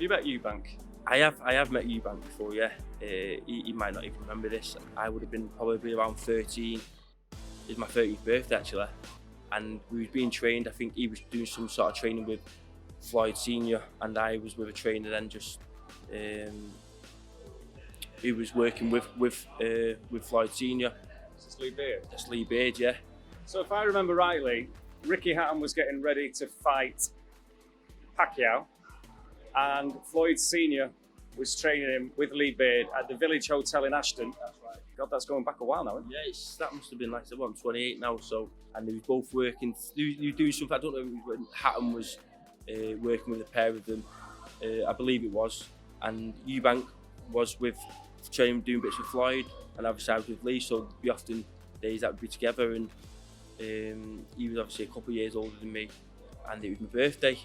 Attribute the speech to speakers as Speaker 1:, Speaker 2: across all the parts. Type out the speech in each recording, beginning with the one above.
Speaker 1: you met Eubank?
Speaker 2: I have met Eubank before, yeah. He might not even remember this. I would have been probably around 13. It's my 30th birthday actually, and we was being trained. I think he was doing some sort of training with Floyd Senior, and I was with a trainer then. Just he was working with Floyd Senior.
Speaker 1: It's Lee Beard.
Speaker 2: That's Lee Beard, yeah.
Speaker 1: So if I remember rightly, Ricky Hatton was getting ready to fight Pacquiao, and Floyd Senior was training him with Lee Beard at the Village Hotel in Ashton. That's right. God, that's going back a while now, isn't it?
Speaker 2: Yeah, that must have been like, I'm 28 now, so, and they was both working, you doing something, I don't know when Hatton was working with a pair of them, I believe it was, and Eubank was with, training, doing bits with Floyd, and obviously I was with Lee, so there'd be often days that would be together, and he was obviously a couple of years older than me, and it was my birthday.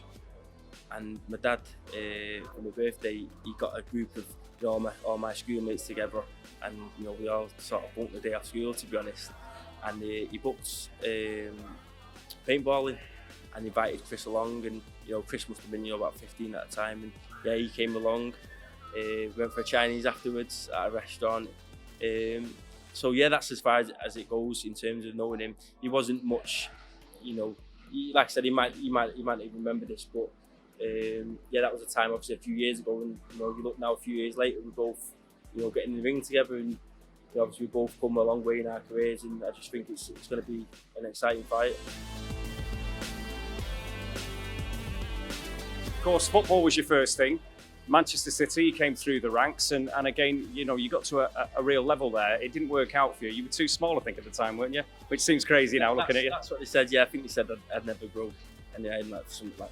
Speaker 2: And my dad, for my birthday, he got a group of all my schoolmates together, and we all sort of bunked the day off school, to be honest. And he booked paintballing and invited Chris along, and Chris must have been about 15 at the time, and yeah, he came along. We went for a Chinese afterwards at a restaurant. So yeah, that's as far as it goes in terms of knowing him. He wasn't much, like I said, he might even remember this, but. Yeah, that was a time obviously a few years ago, and you look now a few years later, we both getting in the ring together, and obviously we both come a long way in our careers, and I just think it's going to be an exciting fight.
Speaker 1: Of course, football was your first thing. Manchester City, you came through the ranks, and again, you got to a real level there. It didn't work out for you. You were too small, I think, at the time, weren't you? Which seems crazy now, looking at you.
Speaker 2: That's what they said. Yeah, I think they said I'd never grow. And yeah, I'm like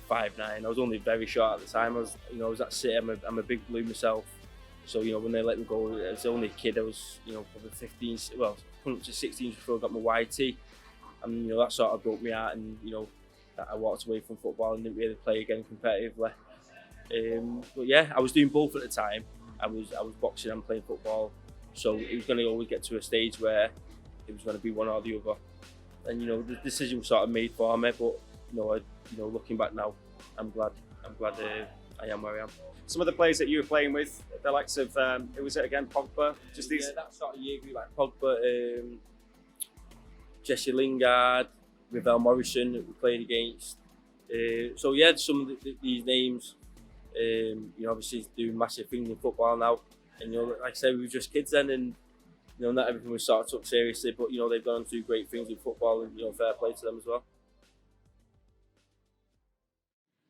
Speaker 2: 5'9". I was only very short at the time. I was at City. I'm a big blue myself. So when they let me go, as the only kid, I was probably 15, well, coming up to 16 before I got my YT, and that sort of broke me out. And I walked away from football and didn't really play again competitively. But yeah, I was doing both at the time. I was boxing and playing football. So it was going to always get to a stage where it was going to be one or the other. And the decision was sort of made for me, but. Looking back now, I'm glad I am where I am.
Speaker 1: Some of the players that you were playing with, the likes of who was it again? Pogba. Just these.
Speaker 2: Yeah, that sort of year group like Pogba, Jesse Lingard, Ravel Morrison that we played against. So yeah, some of these names, obviously doing massive things in football now. And like I said, we were just kids then, and not everything was sort of took seriously. But they've gone on to do great things in football, and fair play to them as well.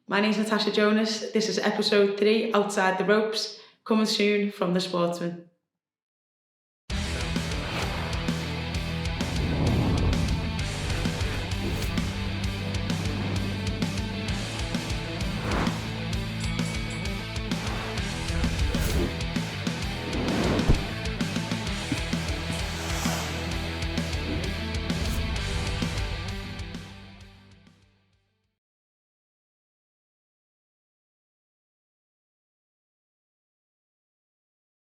Speaker 3: My name's Natasha Jonas. This is episode 3, Outside the Ropes, coming soon from the Sportsman.